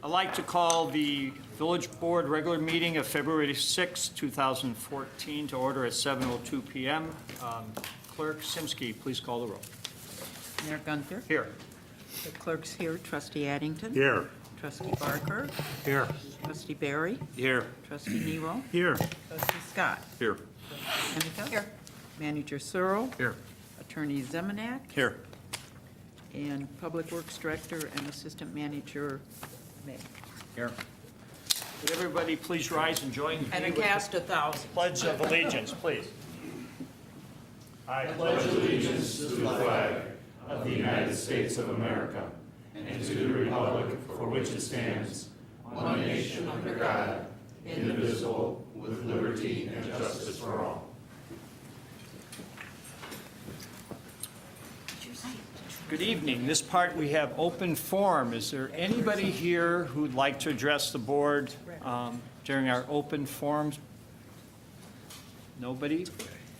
I'd like to call the Village Board regular meeting of February 6, 2014 to order at 7:02 PM. Clerk Simsky, please call the roll. Mayor Gunther. Here. The clerk's here. Trustee Addington. Here. Trustee Barker. Here. Trustee Barry. Here. Trustee Nero. Here. Trustee Scott. Here. Seneca. Here. Manager Searle. Here. Attorney Zemanak. Here. And Public Works Director and Assistant Manager May. Here. Would everybody please rise and join me And a with the cast 1,000. Pledge of Allegiance, please. I pledge allegiance to the flag of the United States of America and to the republic for which it stands, one nation under God, indivisible, with liberty and justice for all. Good evening. This part we have open forum. Is there anybody here who'd like to address the board during our open forums? Nobody?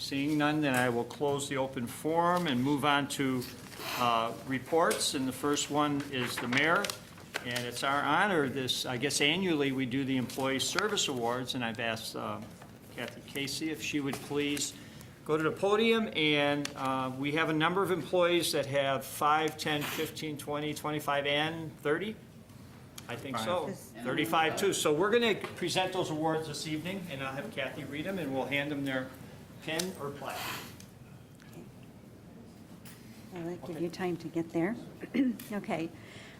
Seeing none, then I will close the open forum and move on to reports. And the first one is the mayor. And it's our honor this, I guess annually, we do the Employee Service Awards. And I've asked Kathy Casey if she would please go to the podium, and we have a number of employees that have 5, 10, 15, 20, 25, and 30? I think so. 35 too. So we're going to present those awards this evening, and I'll have Kathy read them, and we'll hand them their pen or plaque. I'll give you time to get there. Okay.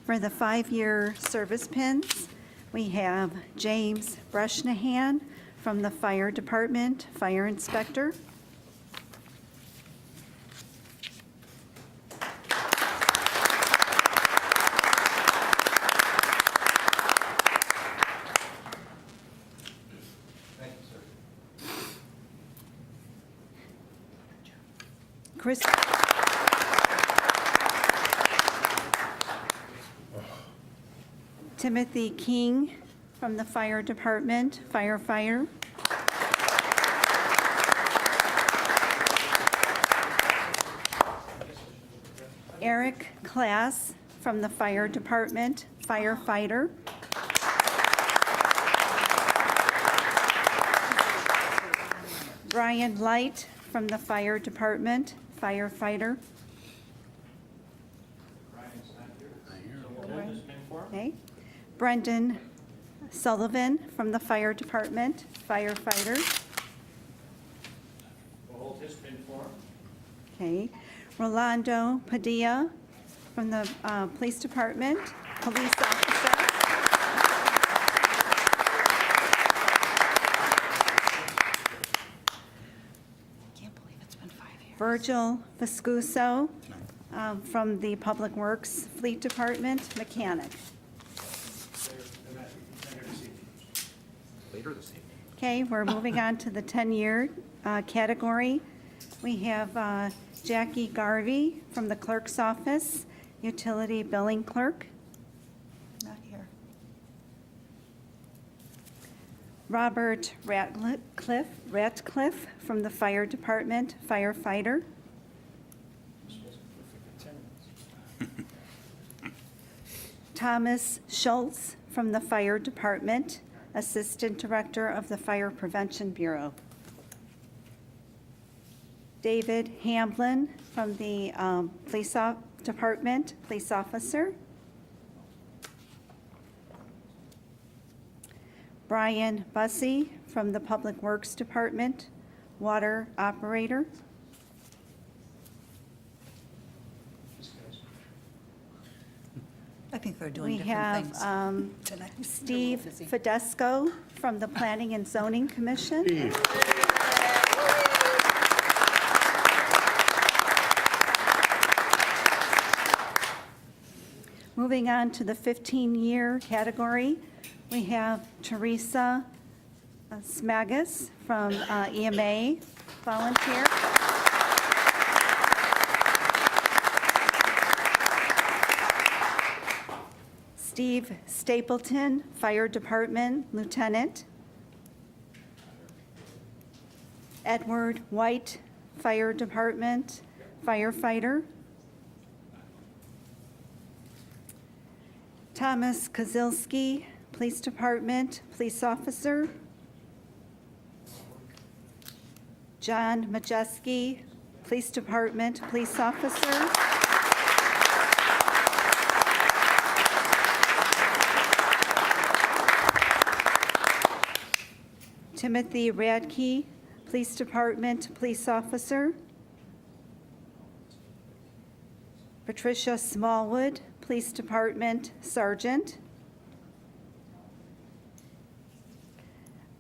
For the 5-year service pins, we have James Breshnahan from the Fire Department, Fire Inspector. Chris. Timothy King from the Fire Department, firefighter. Eric Klass from the Fire Department, firefighter. Brian Light from the Fire Department, firefighter. Okay. Brendan Sullivan from the Fire Department, firefighter. We'll hold his pin for him. Okay. Rolando Padilla from the Police Department, police officer. Can't believe it's been 5 years. Virgil Viscuso from the Public Works Fleet Department, mechanic. Later this evening. Okay, we're moving on to the 10-year category. We have Jackie Garvey from the clerk's office, utility billing clerk. Not here. Robert Ratcliffe from the fire department, firefighter. Thomas Schultz from the fire department, assistant director of the Fire Prevention Bureau. David Hamblin from the police department, police officer. Brian Bussey from the Public Works Department, water operator. I think they're doing We different have things. Tonight. Steve Busy. Fidesco from the Planning and Zoning Commission. Moving on to the 15-year category, we have Teresa Smagus from EMA, volunteer. Steve Stapleton, Fire Department, Lieutenant. Edward White, Fire Department, firefighter. Thomas Kozilski, Police Department, Police Officer. John Majeski, Police Department, Police Officer. Timothy Radke, Police Department, Police Officer. Patricia Smallwood, Police Department, Sergeant.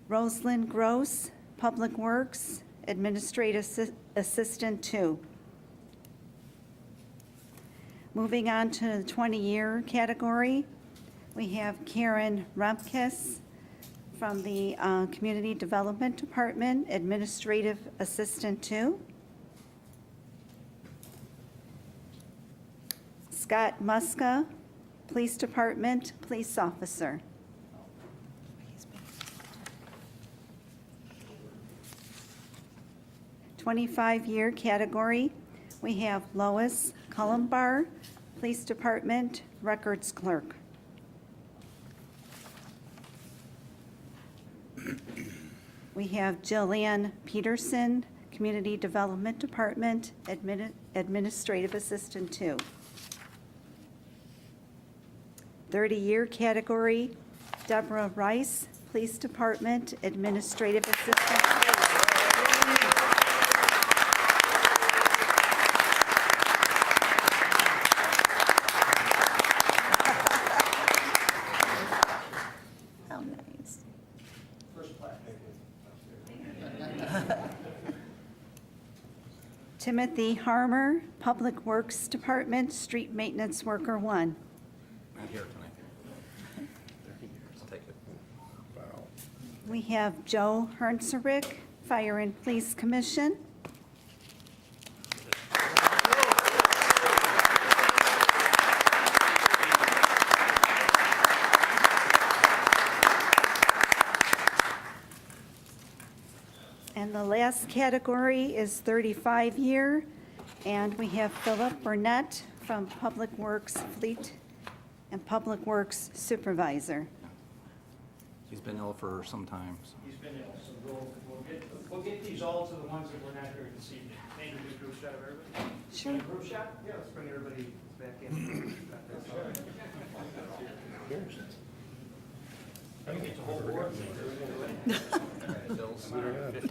Rosalind Gross, Public Works, Administrative Assistant 2. Moving on to the 20-year category, we have Karen Rumpkes from the Community Development Department, Administrative Assistant 2. Scott Muska, Police Department, Police Officer. 25-year category, we have Lois Cullenbar, Police Department, Records Clerk. We have Jillian Peterson, Community Development Department, Administrative Assistant 2. 30-year category, Deborah Rice, Police Department, Administrative Assistant 2. How nice. Timothy Harmer, Public Works Department, Street Maintenance Worker 1. Not here tonight. I'll take it. We have Joe Hernserick, Fire and Police Commission. And the last category is 35-year, and we have Philip Burnett from Public Works Fleet and Public Works Supervisor. He's been ill for some time. So. He's been ill, so we'll get these all to the ones that we're not here this evening. Maybe we group shot of everybody? Sure. Group shot? Yeah, let's bring everybody back in.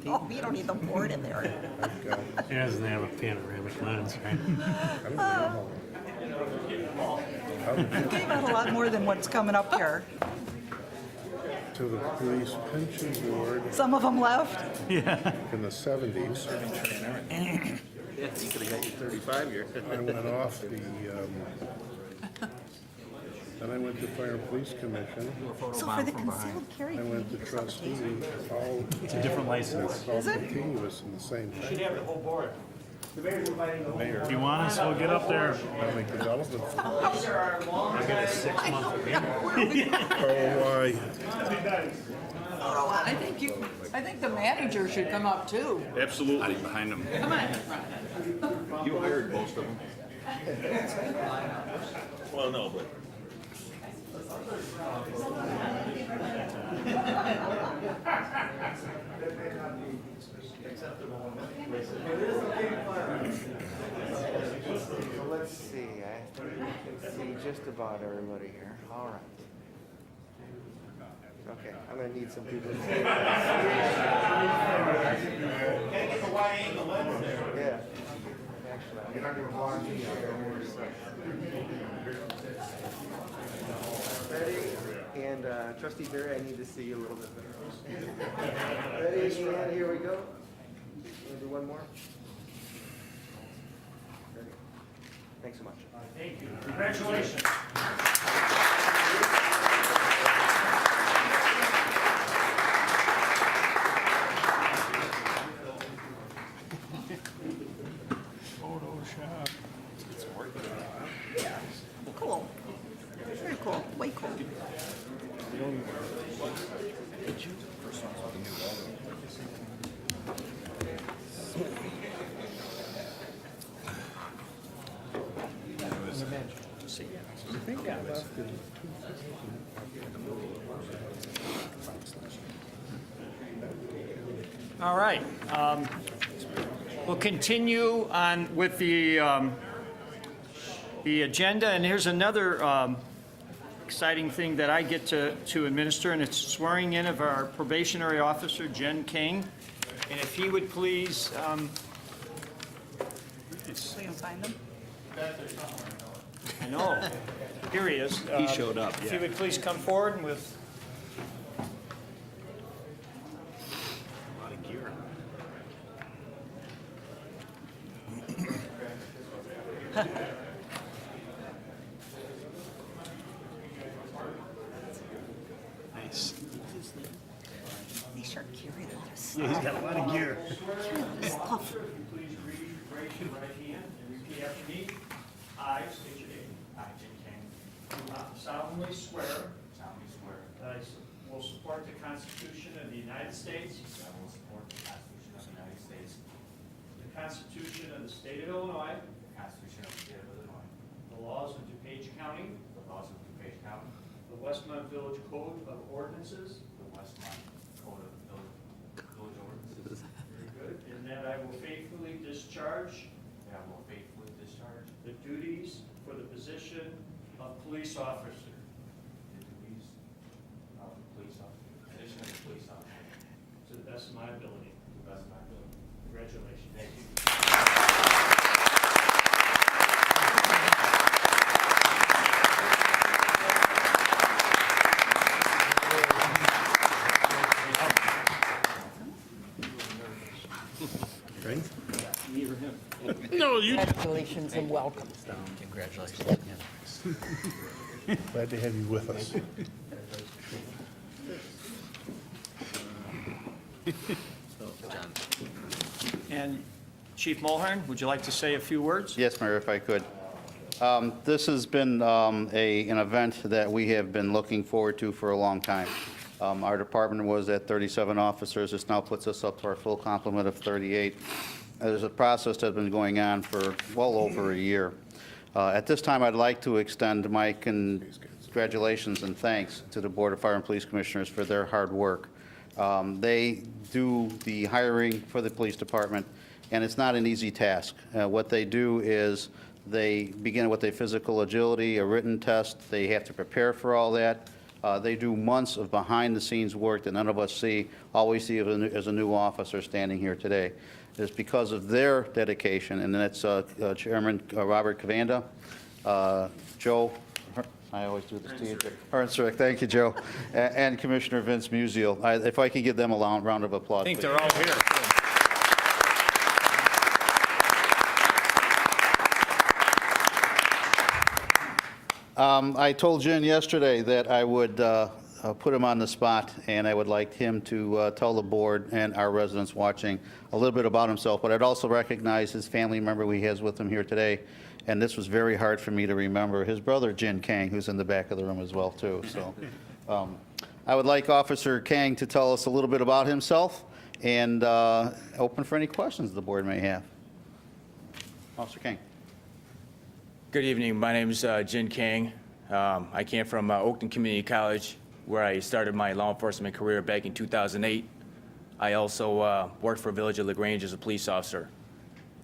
Oh, you don't need the board in there. It doesn't have a panoramic lens, right? Came out a lot more than what's coming up here. To the police pension board Some of them left. in the 70s. Yeah, you could have got your 35 year. I went off the, then I went to Fire and Police Commission. So for the concealed carry. I went to trustee, all, It's a different license. all continuous in the same Should thing. have the whole board. The mayor's inviting the whole board. If you want us, we'll get up there. Economic development. These are our long. I got a 6-month agreement. ROI, I think the manager should come up too. Absolutely. Behind him. Come on. You hired most of them. Well, no, but. So let's see, I can see just about everybody here. All right. Okay, I'm gonna need some people. Gotta get the wide angle lens there. Yeah. Actually, I'm gonna walk you here. Ready? And Trustee Barry, I need to see you a little bit better. Ready, and here we go. Wanna do one more? Ready? Thanks so much. Thank you. Congratulations. Cool. Very cool. Way cool. All right. We'll continue on with the agenda, and here's another exciting thing that I get to administer, and it's swearing in of our probationary officer, Jen King. And if he would please, So you can find them? I know, here he is. He showed up, If he yeah. would please come forward and with, A lot of gear. Nice. They sure carry a lot of stuff. Yeah, he's got a lot of gear. Stuff. please raise your right hand and repeat after me. I state your name. I, Jim King, Do solemnly swear solemnly swear that I will support the Constitution of the United States, that I will support the Constitution of the United States, the Constitution of the State of Illinois, the Constitution of the State of Illinois, the laws of DuPage County, the laws of DuPage County, the Westmont Village Code of Ordinances. the Westmont Code of Village Ordinances, Very good. And that I will faithfully discharge that I will faithfully discharge the duties for the position of police officer the duties of the police officer, position of the police officer, to the best of my ability. to the best of my ability. Congratulations. Thank you. Okay? Me or him? No, you. Congratulations and welcome. Glad to have you with us. And Chief Mulhern, would you like to say a few words? Yes, Mayor, if I could. This has been an event that we have been looking forward to for a long time. Our department was at 37 officers. This now puts us up to our full complement of 38. There's a process that's been going on for well over a year. At this time, I'd like to extend my congratulations and thanks to the Board of Fire and Police Commissioners for their hard work. They do the hiring for the police department, and it's not an easy task. What they do is they begin with a physical agility, a written test. They have to prepare for all that. They do months of behind-the-scenes work that none of us see. All we see is a new officer standing here today. It's because of their dedication, and that's Chairman Robert Cavanda, Joe, I always do this to you. Hernsrick, thank you, Joe, and Commissioner Vince Musial. If I could give them a round of applause. I think please. they're all here. I told Jen yesterday that I would put him on the spot, and I would like him to tell the board and our residents watching a little bit about himself, but I'd also recognize his family member he has with him here today, and this was very hard for me to remember, his brother, Jin Kang, who's in the back of the room as well, too. So I would like Officer Kang to tell us a little bit about himself and open for any questions the board may have. Officer Kang. Good evening. My name is Jin Kang. I came from Oakton Community College, where I started my law enforcement career back in 2008. I also worked for Village of LaGrange as a police officer.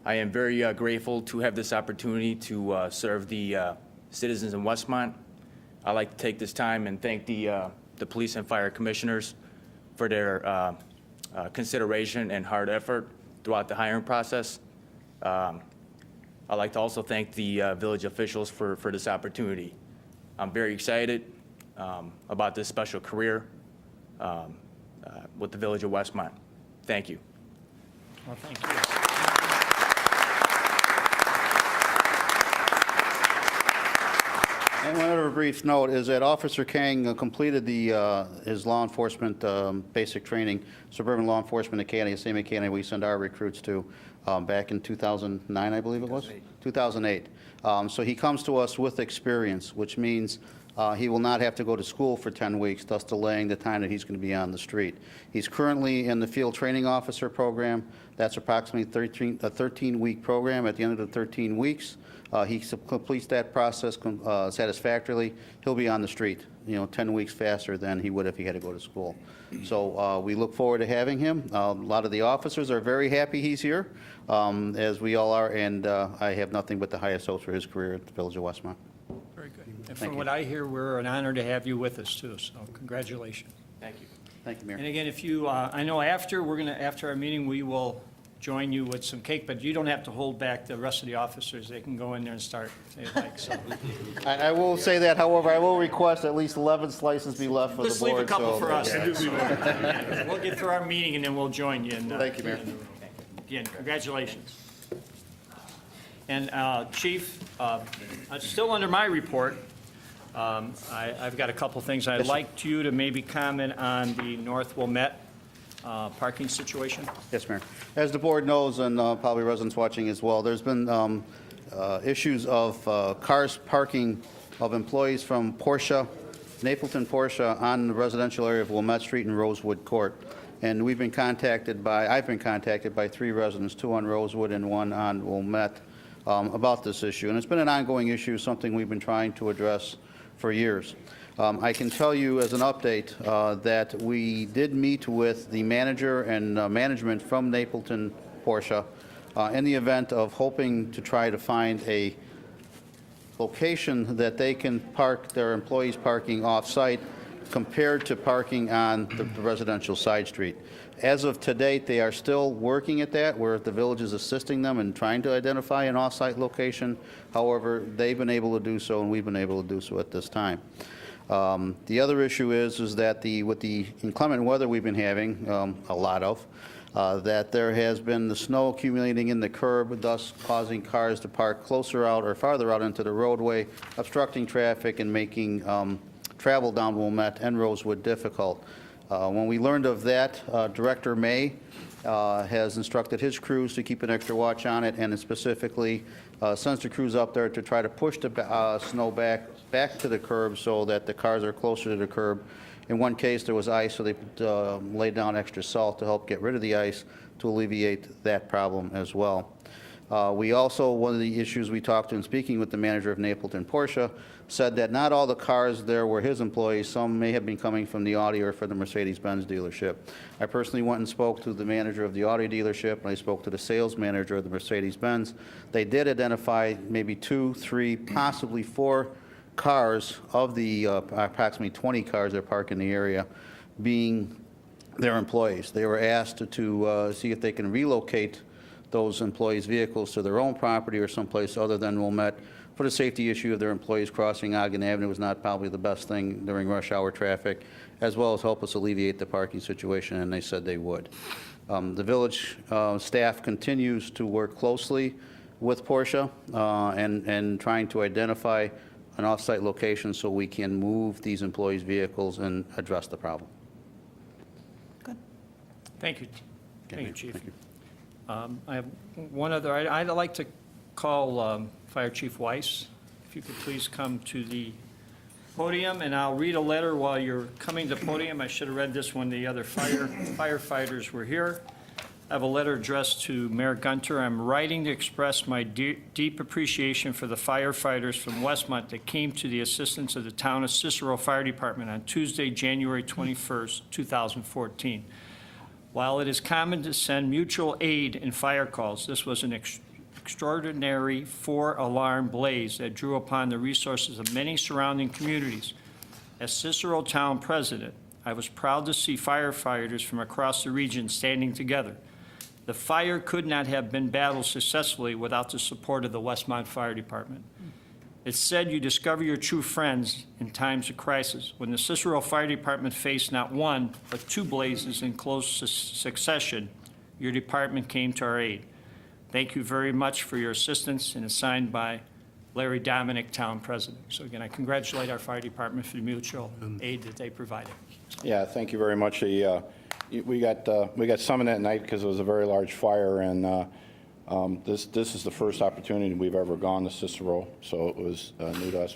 I am very grateful to have this opportunity to serve the citizens in Westmont. I'd like to take this time and thank the police and fire commissioners for their consideration and hard effort throughout the hiring process. I'd like to also thank the village officials for this opportunity. I'm very excited about this special career with the Village of Westmont. Thank you. Well, thank you. And one other brief note is that Officer Kang completed his law enforcement basic training, Suburban Law Enforcement Academy, the same academy we send our recruits to, back in 2009, I believe it was? 2008. So he comes to us with experience, which means He will not have to go to school for 10 weeks, thus delaying the time that he's going to be on the street. He's currently in the Field Training Officer program. That's approximately a 13-week program. At the end of the 13 weeks, he completes that process satisfactorily, he'll be on the street, 10 weeks faster than he would if he had to go to school. So we look forward to having him. A lot of the officers are very happy he's here, as we all are, and I have nothing but the highest hopes for his career at the Village of Westmont. Very good. And from what I hear, we're an honor to have you with us, too, so congratulations. Thank you. Thank you, Mayor. And again, if you, I know after our meeting, we will join you with some cake, but you don't have to hold back the rest of the officers. They can go in there and start if they like, so. I will say that, however, I will request at least 11 slices be left for the Let's board. leave a couple so for that- us. Yeah, we'll get through our meeting, and then we'll join you. Thank you, Mayor. Again, congratulations. And Chief, still under my report, I've got a couple things. I'd like you to maybe comment on the North Wilmette parking situation. Yes, Mayor. As the board knows, and probably residents watching as well, there's been issues of cars parking of employees from Porsche, Napleton Porsche, on the residential area of Wilmette Street and Rosewood Court. And I've been contacted by 3 residents, 2 on Rosewood and 1 on Wilmette, about this issue. And it's been an ongoing issue, something we've been trying to address for years. I can tell you as an update that we did meet with the manager and management from Napleton Porsche in the event of hoping to try to find a location that they can park their employees parking off-site compared to parking on the residential side street. As of to date, they are still working at that, where the village is assisting them in trying to identify an off-site location. However, they've been able to do so, and we've been able to do so at this time. The other issue is that with the inclement weather we've been having, a lot of, that there has been the snow accumulating in the curb, thus causing cars to park closer out or farther out into the roadway, obstructing traffic and making travel down Wilmette and Rosewood difficult. When we learned of that, Director May has instructed his crews to keep an extra watch on it, and specifically sends the crews up there to try to push the snow back to the curb so that the cars are closer to the curb. In one case, there was ice, so they laid down extra salt to help get rid of the ice to alleviate that problem as well. We also, one of the issues we talked to in speaking with the manager of Napleton Porsche, said that not all the cars there were his employees. Some may have been coming from the Audi or from the Mercedes-Benz dealership. I personally went and spoke to the manager of the Audi dealership, and I spoke to the sales manager of the Mercedes-Benz. They did identify maybe 2, 3, possibly 4 cars of the approximately 20 cars that park in the area being their employees. They were asked to see if they can relocate those employees' vehicles to their own property or someplace other than Wilmette. For the safety issue of their employees crossing Ogden Avenue was not probably the best thing during rush hour traffic, as well as help us alleviate the parking situation, and they said they would. The village staff continues to work closely with Porsche and trying to identify an off-site location so we can move these employees' vehicles and address the problem. Thank you. Thank you, Chief. Thank you. I have one other, I'd like to call Fire Chief Weiss, if you could please come to the podium, and I'll read a letter while you're coming to the podium. I should have read this when the other firefighters were here. I have a letter addressed to Mayor Gunter. I'm writing to express my deep appreciation for the firefighters from Westmont that came to the assistance of the town of Cicero Fire Department on Tuesday, January 21st, 2014. While it is common to send mutual aid in fire calls, this was an extraordinary 4-alarm blaze that drew upon the resources of many surrounding communities. As Cicero Town President, I was proud to see firefighters from across the region standing together. The fire could not have been battled successfully without the support of the Westmont Fire Department. It's said you discover your true friends in times of crisis. When the Cicero Fire Department faced not 1, but 2 blazes in close succession, your department came to our aid. Thank you very much for your assistance, and it's signed by Larry Dominic, Town President. So again, I congratulate our fire department for the mutual aid that they provided. Yeah, thank you very much. We got summoned that night because it was a very large fire, and this is the first opportunity we've ever gone to Cicero, so it was new to us.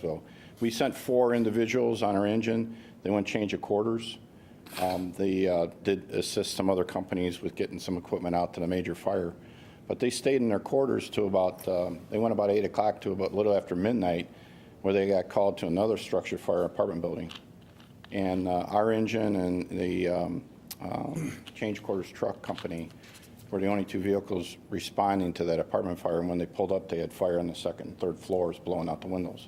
We sent 4 individuals on our engine. They went change of quarters. They did assist some other companies with getting some equipment out to the major fire. But they stayed in their quarters to about, they went about 8 o'clock to about a little after midnight, where they got called to another structure fire apartment building. And our engine and the change quarters truck company were the only 2 vehicles responding to that apartment fire. And when they pulled up, they had fire on the 2nd and 3rd floors blowing out the windows.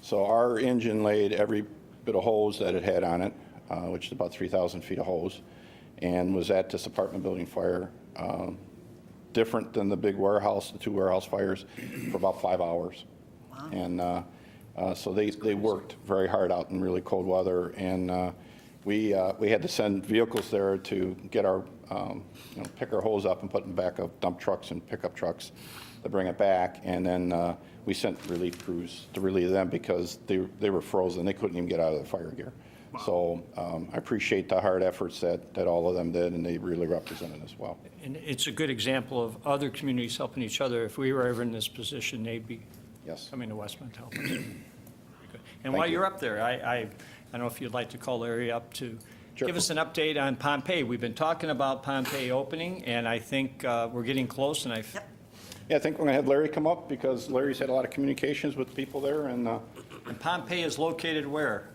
So our engine laid every bit of hose that it had on it, which is about 3,000 feet of hose, and was at this apartment building fire, different than the big warehouse, the 2 warehouse fires, for about 5 hours. Wow. And so they worked very hard out in really cold weather, and we had to send vehicles there to get our, pick our hose up and put them back of dump trucks and pickup trucks to bring it back, and then we sent relief crews to relieve them because they were frozen. They couldn't even get out of their fire gear. Wow. So I appreciate the hard efforts that all of them did, and they really represented us well. And it's a good example of other communities helping each other. If we were ever in this position, they'd be coming to Westmont to help us. Very good. And while you're up there, I don't know if you'd like to call Larry up to give us an update on Pompeii. We've been talking about Pompeii opening, and I think we're getting close, and Yeah, I think we're going to have Larry come up because Larry's had a lot of communications with people there. And Pompeii is located where?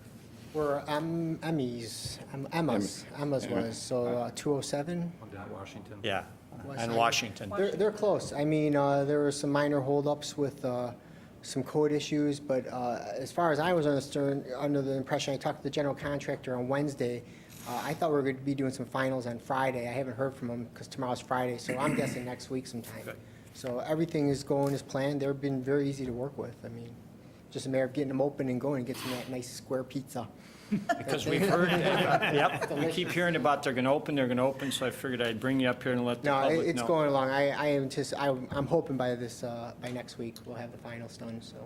Where Emma's was, so 207. Washington. Yeah, West and Side. Washington. They're close. I mean, there were some minor holdups with some code issues, but as far as I was under the impression, I talked to the general contractor on Wednesday. I thought we were going to be doing some finals on Friday. I haven't heard from him because tomorrow's Friday, so I'm guessing next week sometime. Good. So everything is going as planned. They've been very easy to work with. I mean, just a matter of getting them open and going and get some of that nice square pizza. Because we've heard, we keep hearing about they're going to open, so I figured I'd bring you up here and let the No, public know. it's going along. I'm hoping by next week we'll have the finals done, so.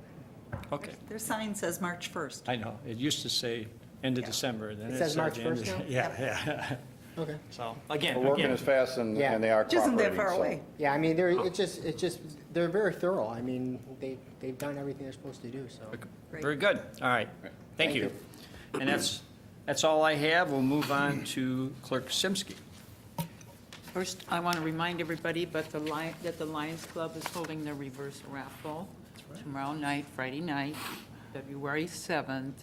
Okay, Their sign says March 1st. I know. It used to say end of December. Then It says said March the end 1st of- now? Yeah. Okay. So, again. we're working as fast and they are Which isn't that cooperating. far so- away. Yeah, I mean, they're very thorough. I mean, they've done everything they're supposed to do, so. Very good. All right. Thank you. And that's all I have. We'll move on to Clerk Simsky. First, I want to remind everybody that the Lions Club is holding their reverse raffle tomorrow night, Friday night, February 7th.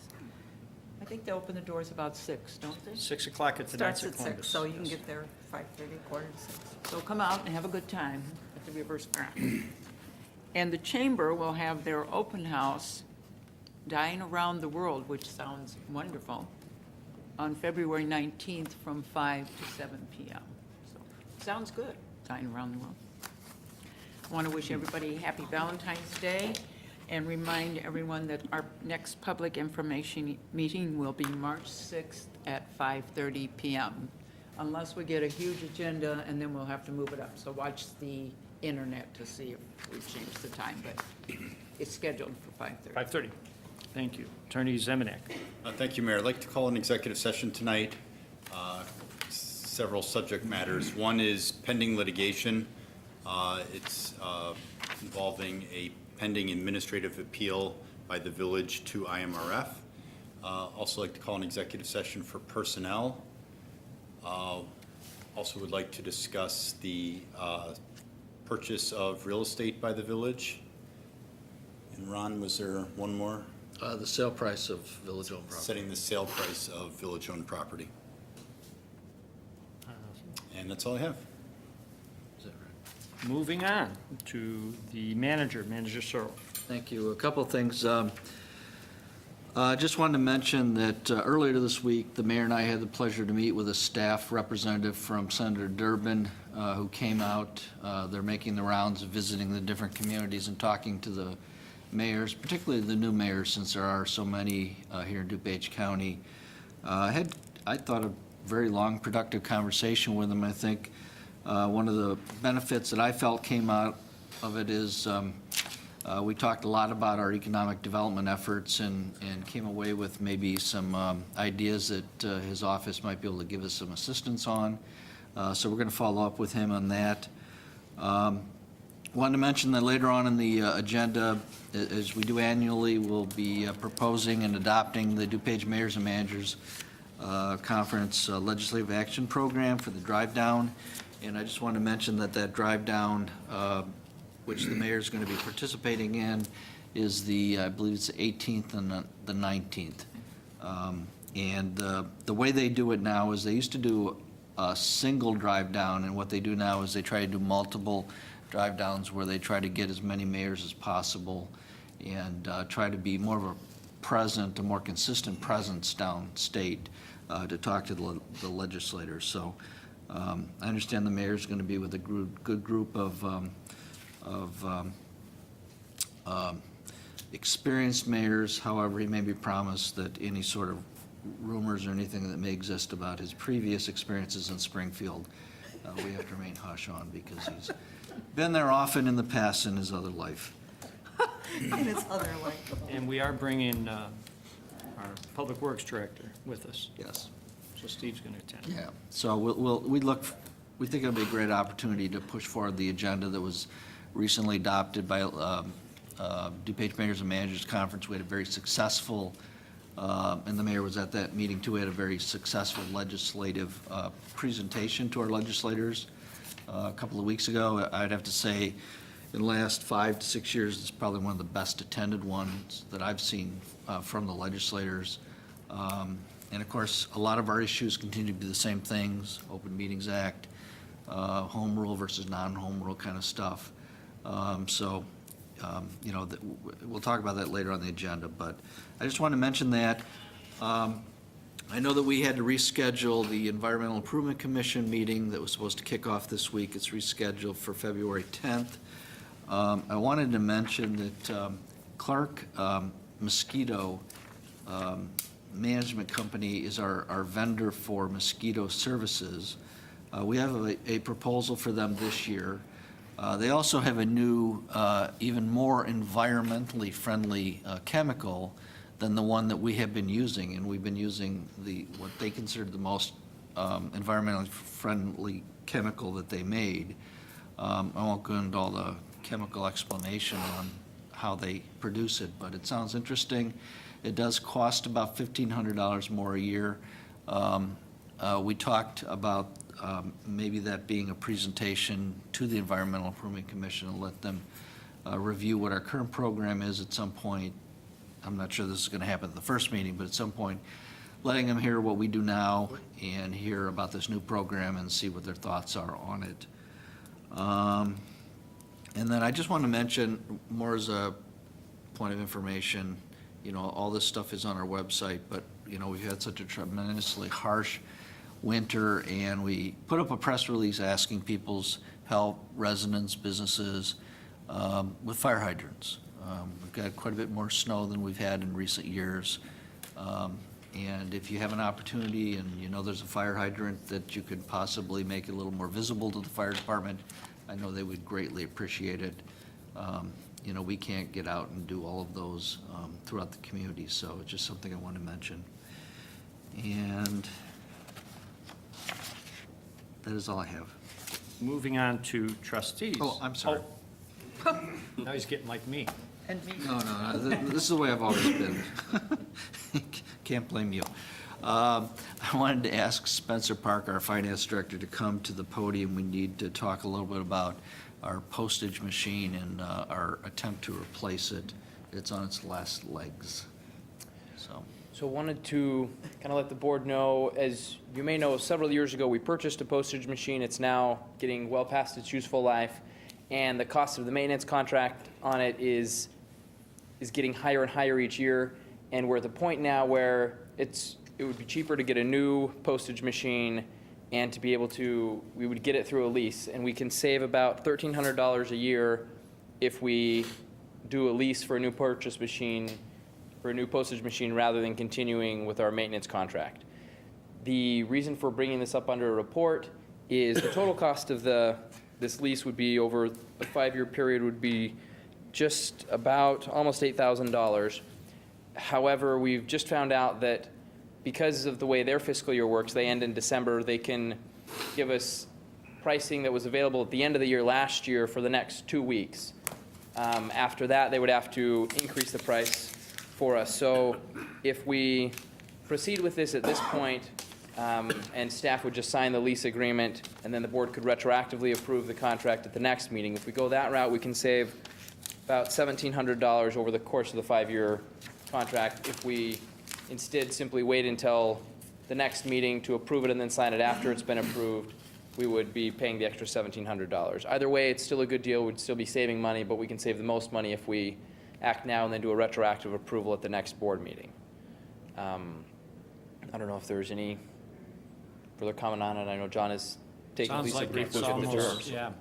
I think they open the doors about 6, don't they? 6 o'clock at the Knights Starts of at 6, Columbus. so you can get there 5:30, quarter to 6. So come out and have a good time at the reverse raffle. And the Chamber will have their open house, Dying Around the World, which sounds wonderful, on February 19th from 5 to 7 p.m. So, sounds good, Dying Around the World. I want to wish everybody happy Valentine's Day and remind everyone that our next public information meeting will be March 6th at 5:30 p.m. Unless we get a huge agenda, and then we'll have to move it up. So watch the internet to see if we've changed the time, but it's scheduled for 5:30. 5:30. Thank you. Attorney Zemanek. Thank you, Mayor. I'd like to call an executive session tonight. Several subject matters. One is pending litigation. It's involving a pending administrative appeal by the village to IMRF. Also like to call an executive session for personnel. Also would like to discuss the purchase of real estate by the village. And Ron, was there one more? The sale price of village-owned property. Setting the sale price of village-owned property. And that's all I have. Is that right? Moving on to the manager, Manager Searle. Thank you. A couple of things. I just wanted to mention that earlier this week, the mayor and I had the pleasure to meet with a staff representative from Senator Durbin who came out. They're making the rounds of visiting the different communities and talking to the mayors, particularly the new mayors, since there are so many here in DuPage County. I thought, a very long, productive conversation with them. I think one of the benefits that I felt came out of it is we talked a lot about our economic development efforts and came away with maybe some ideas that his office might be able to give us some assistance on. So we're going to follow up with him on that. Wanted to mention that later on in the agenda, as we do annually, we'll be proposing and adopting the DuPage Mayors and Managers Conference Legislative Action Program for the drive down. And I just wanted to mention that that drive down, which the mayor is going to be participating in, is I believe it's the 18th and the 19th. And the way they do it now is they used to do a single drive down, and what they do now is they try to do multiple drive downs where they try to get as many mayors as possible and try to be more of a more consistent presence downstate to talk to the legislators. So I understand the mayor is going to be with a good group of experienced mayors. However, he may be promised that any sort of rumors or anything that may exist about his previous experiences in Springfield, we have to remain hush on because he's been there often in the past in his other life. In his other life. And we are bringing our Public Works Director with us. Yes. So Steve's going to attend. Yeah, so we think it'll be a great opportunity to push forward the agenda that was recently adopted by DuPage Mayors and Managers Conference. We had a very successful, and the mayor was at that meeting too, we had a very successful legislative presentation to our legislators a couple of weeks ago. I'd have to say, in the last 5 to 6 years, it's probably one of the best attended ones that I've seen from the legislators. And of course, a lot of our issues continue to be the same things: Open Meetings Act, home rule versus non-home rule kind of stuff. You know, we'll talk about that later on the agenda, but I just want to mention that. I know that we had to reschedule the Environmental Improvement Commission meeting that was supposed to kick off this week. It's rescheduled for February 10th. I wanted to mention that Clark Mosquito Management Company is our vendor for mosquito services. We have a proposal for them this year. They also have a new, even more environmentally friendly chemical than the one that we have been using, and we've been using what they consider the most environmentally friendly chemical that they made. I won't go into all the chemical explanation on how they produce it, but it sounds interesting. It does cost about $1,500 more a year. We talked about maybe that being a presentation to the Environmental Improvement Commission and let them review what our current program is at some point. I'm not sure this is going to happen at the first meeting, but at some point, letting them hear what we do now and hear about this new program and see what their thoughts are on it. And then I just want to mention, more as a point of information, you know, all this stuff is on our website, but, you know, we've had such a tremendously harsh winter, and we put up a press release asking people's help, residents, businesses, with fire hydrants. We've got quite a bit more snow than we've had in recent years. And if you have an opportunity and you know there's a fire hydrant that you could possibly make it a little more visible to the fire department, I know they would greatly appreciate it. You know, we can't get out and do all of those throughout the community, so it's just something I want to mention. And that is all I have. Moving on to trustees. Oh, I'm sorry. Now he's getting like me. And me. No, this is the way I've always been. Can't blame you. I wanted to ask Spencer Park, our finance director, to come to the podium. We need to talk a little bit about our postage machine and our attempt to replace it. It's on its last legs, so. So wanted to kind of let the board know, as you may know, several years ago, we purchased a postage machine. It's now getting well past its useful life, and the cost of the maintenance contract on it is getting higher and higher each year, and we're at the point now where it would be cheaper to get a new postage machine and to be able to, we would get it through a lease, and we can save about $1,300 a year if we do a lease for a new purchase machine, for a new postage machine, rather than continuing with our maintenance contract. The reason for bringing this up under a report is the total cost of this lease would be, over a 5-year period, would be just about almost $8,000. However, we've just found out that because of the way their fiscal year works, they end in December, they can give us pricing that was available at the end of the year last year for the next 2 weeks. After that, they would have to increase the price for us. So if we proceed with this at this point, and staff would just sign the lease agreement, and then the board could retroactively approve the contract at the next meeting. If we go that route, we can save about $1,700 over the course of the 5-year contract. If we instead simply wait until the next meeting to approve it and then sign it after it's been approved, we would be paying the extra $1,700. Either way, it's still a good deal. We'd still be saving money, but we can save the most money if we act now and then do a retroactive approval at the next board meeting. I don't know if there's any further comment on it. I know John is taking at Sounds least a like brief it's look at the almost, terms. yeah.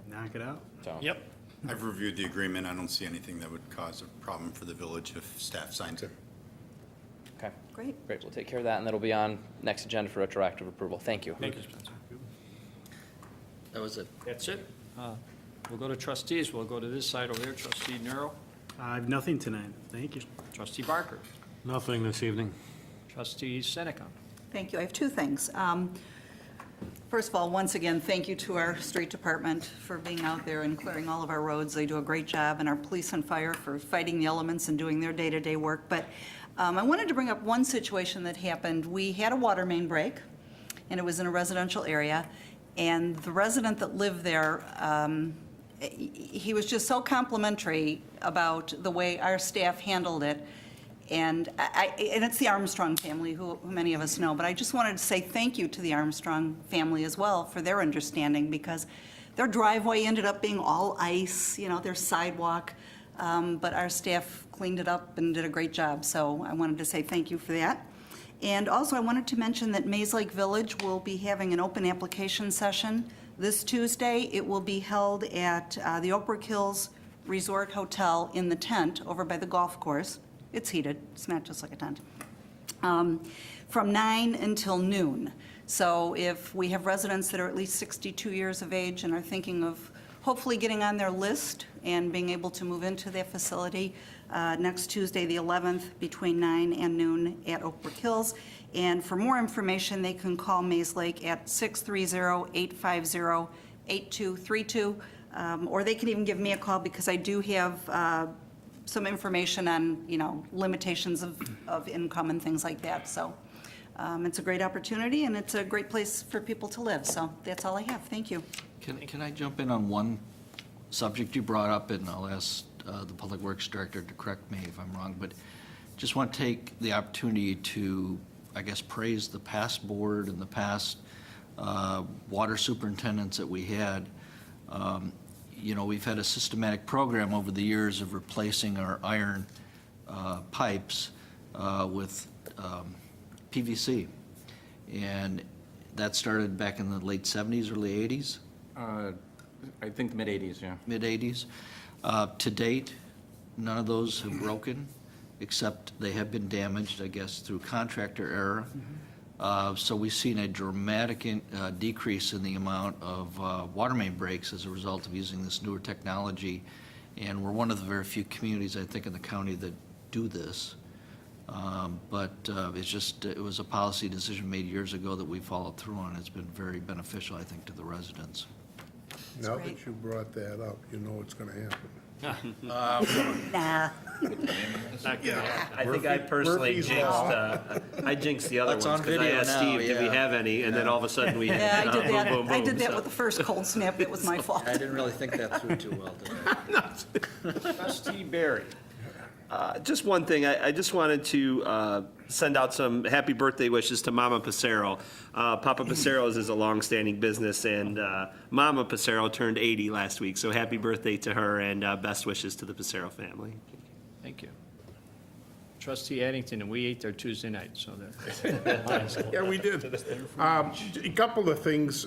Knock it out. So, Yep. I've reviewed the agreement. I don't see anything that would cause a problem for the village if staff signs it. okay, Great. great. We'll take care of that, and that'll be on next agenda for retroactive approval. Thank you. Thank you, Spencer. That was it. That's it. We'll go to trustees. We'll go to this side over here. Trustee Nero, I have nothing tonight. Thank you. trustee Barker, Nothing this evening. trustee Seneca. Thank you. I have two things. First of all, once again, thank you to our street department for being out there and clearing all of our roads. They do a great job, and our police and fire for fighting the elements and doing their day-to-day work. But I wanted to bring up one situation that happened. We had a water main break, and it was in a residential area, and the resident that lived there, he was just so complimentary about the way our staff handled it. And and it's the Armstrong family, who many of us know, but I just wanted to say thank you to the Armstrong family as well for their understanding, because their driveway ended up being all ice, their sidewalk, but our staff cleaned it up and did a great job, so I wanted to say thank you for that. And also, I wanted to mention that Mays Lake Village will be having an open application session this Tuesday. It will be held at the Oakbrook Hills Resort Hotel in the tent over by the golf course. It's heated, it's not just like a tent, from 9 until noon. So if we have residents that are at least 62 years of age and are thinking of hopefully getting on their list and being able to move into their facility next Tuesday, the 11th, between 9 and noon at Oakbrook Hills. And for more information, they can call Mays Lake at 630-850-8232, or they can even give me a call, because I do have some information on, limitations of income and things like that. So it's a great opportunity, and it's a great place for people to live. So that's all I have. Thank you. Can I jump in on one subject you brought up, and I'll ask the Public Works Director to correct me if I'm wrong, but just want to take the opportunity to, I guess, praise the past board and the past water superintendents that we had. We've had a systematic program over the years of replacing our iron pipes with PVC. And that started back in the late 70s, early 80s? I think the mid-'80s, yeah. Mid-'80s. To date, none of those have broken, except they have been damaged, I guess, through contractor error. So we've seen a dramatic decrease in the amount of water main breaks as a result of using this newer technology. And we're one of the very few communities, I think, in the county that do this. But it was a policy decision made years ago that we followed through on. It's been very beneficial, I think, to the residents. Now great. that you brought that up, you know what's going to happen. Nah. I think I personally Murphy's jinxed, Law. I jinxed the other That's ones, on because I video asked now, Steve, did we yeah. have any? And then all of a sudden we Yeah, had, I did boom, that. boom, boom. I did that so- with the first cold snap. It was my fault. I didn't really think that through too well today. Trustee Barry. Just one thing, I just wanted to send out some happy birthday wishes to Mama Passero. Papa Passero's is a longstanding business, and Mama Passero turned 80 last week, so happy birthday to her, and best wishes to the Passero family. Thank you. Trustee Addington, and we ate there Tuesday night, so there. Yeah, we did. A couple of things.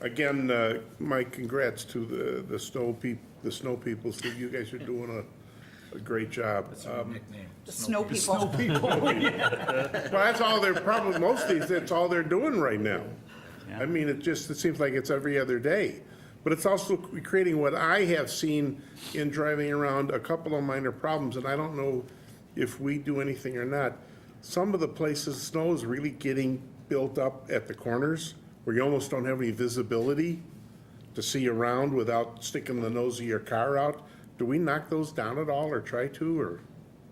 Again, my congrats to the snow people. Steve, you guys are doing a great job. The snow people. Well, that's all they're probably, most of these, that's all they're doing right now. I mean, it seems like it's every other day. But it's also creating what I have seen in driving around, a couple of minor problems, and I don't know if we do anything or not. Some of the places, snow is really getting built up at the corners where you almost don't have any visibility to see around without sticking the nose of your car out. Do we knock those down at all, or try to, or?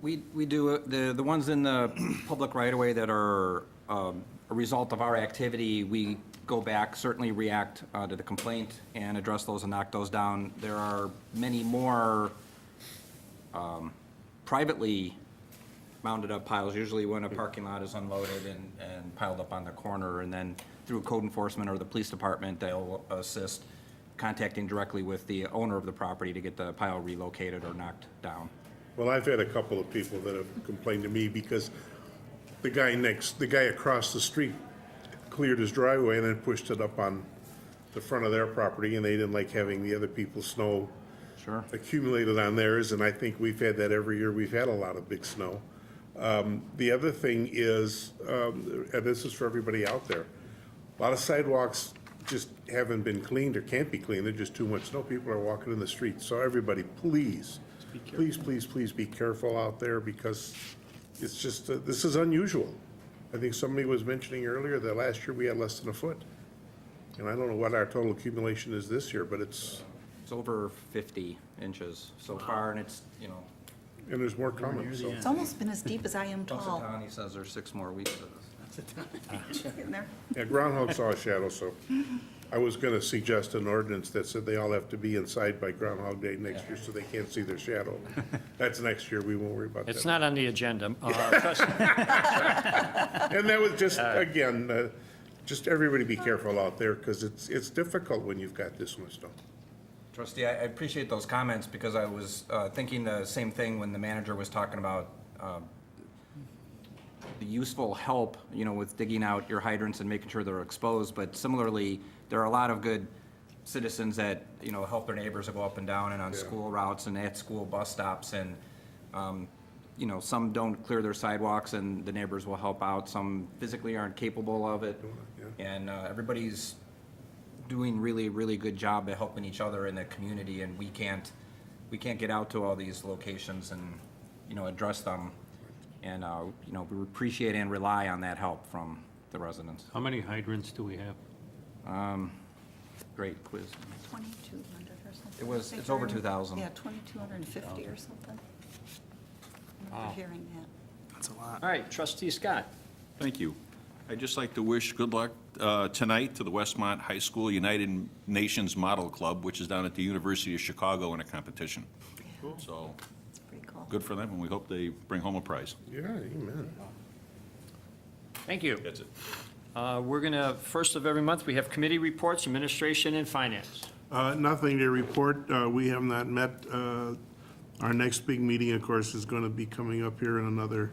We do, the ones in the public right-of-way that are a result of our activity, we go back, certainly react to the complaint and address those and knock those down. There are many more privately mounted up piles, usually when a parking lot is unloaded and piled up on the corner, and then through code enforcement or the police department, they'll assist contacting directly with the owner of the property to get the pile relocated or knocked down. Well, I've had a couple of people that have complained to me because the guy across the street cleared his driveway and then pushed it up on the front of their property, and they didn't like having the other people's snow Sure. accumulated on theirs, and I think we've had that every year. We've had a lot of big snow. The other thing is, and this is for everybody out there, a lot of sidewalks just haven't been cleaned or can't be cleaned. There's just too much snow. People are walking in the streets. So everybody, please be careful out there, because it's just, this is unusual. I think somebody was mentioning earlier that last year we had less than a foot. And I don't know what our total accumulation is this year, but it's over 50 inches so far, and it's, and there's more coming, so. It's almost been as deep as I am tall. Punxsutawney says there's 6 more weeks of this. Getting there. Yeah, groundhog saw a shadow, so I was gonna suggest an ordinance that said they all have to be inside by Groundhog Day next year so they can't see their shadow. That's next year, we won't worry about that. It's not on the agenda. And that was just, again, just everybody be careful out there, because it's difficult when you've got this much snow. Trustee, I appreciate those comments, because I was thinking the same thing when the manager was talking about the useful help, with digging out your hydrants and making sure they're exposed. But similarly, there are a lot of good citizens that, help their neighbors to go up and down and on school routes and at school bus stops. And, some don't clear their sidewalks and the neighbors will help out. Some physically aren't capable of it. And everybody's doing really, really good job at helping each other in the community, and we can't get out to all these locations and, address them. And, we appreciate and rely on that help from the residents. How many hydrants do we have? Great quiz. 2,200 or something. It's over 2,000. Yeah, 2,250 or something. I remember hearing that. That's a lot. All right, Trustee Scott. Thank you. I'd just like to wish good luck tonight to the Westmont High School United Nations Model Club, which is down at the University of Chicago in a competition. So, Pretty cool. good for them, and we hope they bring home a prize. Yeah, amen. Thank you. That's it. We're going to, first of every month, we have committee reports, administration and finance. Nothing to report. We have not met. Our next big meeting, of course, is going to be coming up here in another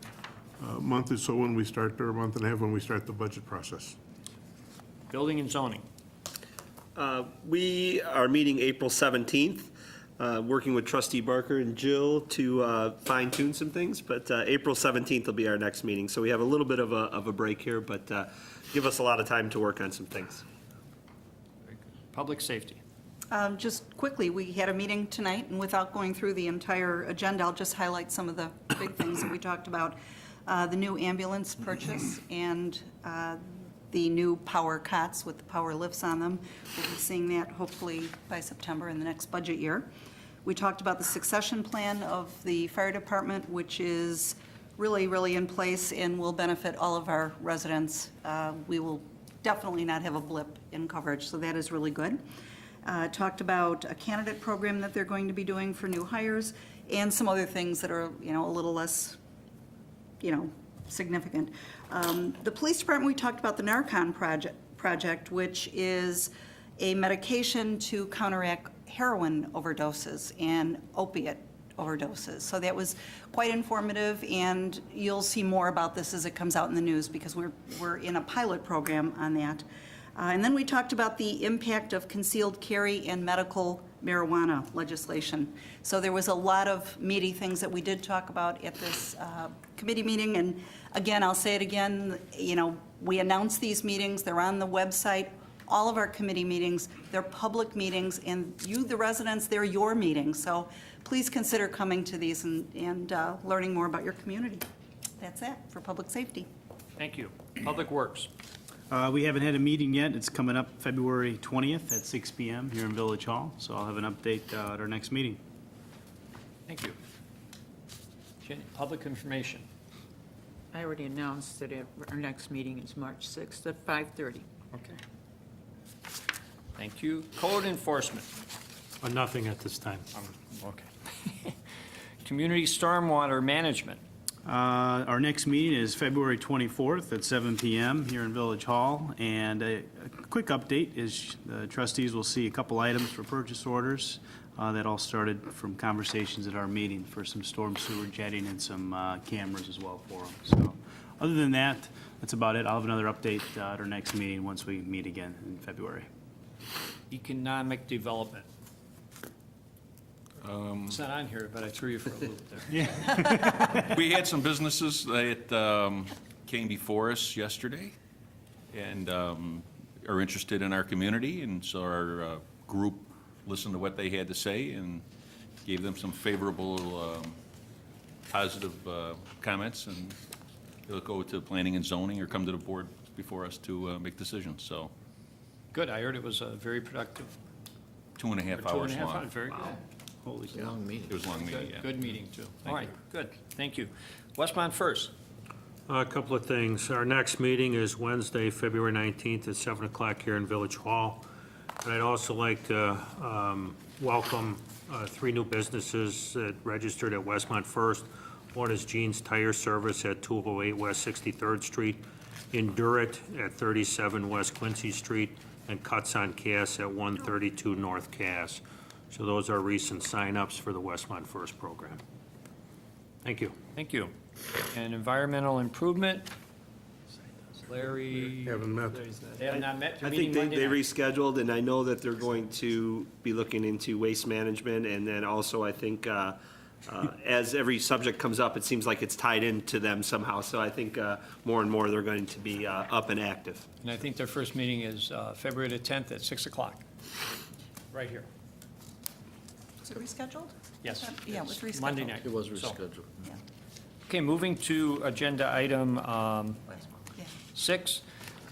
month or so when we start, or a month and a half when we start the budget process. Building and zoning. We are meeting April 17th, working with Trustee Barker and Jill to fine tune some things, but April 17th will be our next meeting. So we have a little bit of a break here, but give us a lot of time to work on some things. Public safety. Just quickly, we had a meeting tonight, and without going through the entire agenda, I'll just highlight some of the big things that we talked about. The new ambulance purchase and the new power cots with the power lifts on them. We'll be seeing that hopefully by September in the next budget year. We talked about the succession plan of the fire department, which is really, really in place and will benefit all of our residents. We will definitely not have a blip in coverage, so that is really good. Talked about a candidate program that they're going to be doing for new hires and some other things that are, a little less, significant. The police department, we talked about the Narcan project, which is a medication to counteract heroin overdoses and opiate overdoses. So that was quite informative, and you'll see more about this as it comes out in the news, because we're in a pilot program on that. And then we talked about the impact of concealed carry and medical marijuana legislation. So there was a lot of meaty things that we did talk about at this committee meeting. And again, I'll say it again, we announce these meetings, they're on the website. All of our committee meetings, they're public meetings, and you, the residents, they're your meetings. So please consider coming to these and learning more about your community. That's it for public safety. Thank you. Public Works. We haven't had a meeting yet. It's coming up February 20th at 6 PM here in Village Hall, so I'll have an update at our next meeting. Thank you. Public information. I already announced that our next meeting is March 6th at 5:30. Okay. Thank you. Code enforcement. Nothing at this time. Okay. Community stormwater management. Our next meeting is February 24th at 7 PM here in Village Hall. And a quick update is the trustees will see a couple items for purchase orders that all started from conversations at our meeting for some storm sewer jetting and some cameras as well for them. So other than that, that's about it. I'll have another update at our next meeting once we meet again in February. Economic development. It's not on here, but I threw you for a loop there. Yeah. We had some businesses that came before us yesterday and are interested in our community, and so our group listened to what they had to say and gave them some favorable, positive comments, and they'll go to planning and zoning or come to the board before us to make decisions, so. Good, I heard it was a very productive. 2.5 2.5 hours long. hours, very good. Holy cow. Long meeting. It was a long meeting, Good, yeah. good meeting, too. Thank All right, good, thank you. Westmont first. A couple of things. Our next meeting is Wednesday, February 19th at 7 o'clock here in Village Hall. And I'd also like to welcome 3 new businesses that registered at Westmont First. One is Gene's Tire Service at 208 West 63rd Street, Endurant at 37 West Quincy Street, and Cuts on Cass at 132 North Cass. So those are recent signups for the Westmont First program. Thank you. Thank you. And environmental improvement. Larry. Haven't met. They have not met. They're I meeting think they Monday night. rescheduled, and I know that they're going to be looking into waste management, and then also I think as every subject comes up, it seems like it's tied into them somehow, so I think more and more they're going to be up and active. And I think their first meeting is February the 10th at 6 o'clock, right here. Is it rescheduled? Yes. Yeah, it was rescheduled. Monday night. It was So- rescheduled. Yeah. Okay, moving to agenda item Yeah. 6.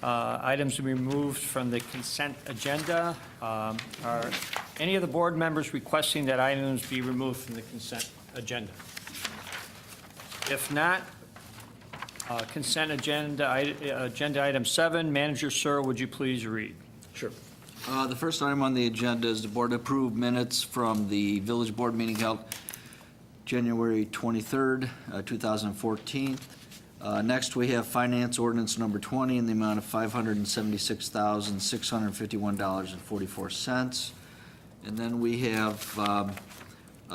Items to be removed from the consent agenda. Are any of the board members requesting that items be removed from the consent agenda? If not, consent agenda, agenda item 7, Manager Searle, would you please read? Sure. The first item on the agenda is the board approved minutes from the village board meeting held January 23rd, 2014. Next, we have finance ordinance number 20 in the amount of $576,651.44. And then we have a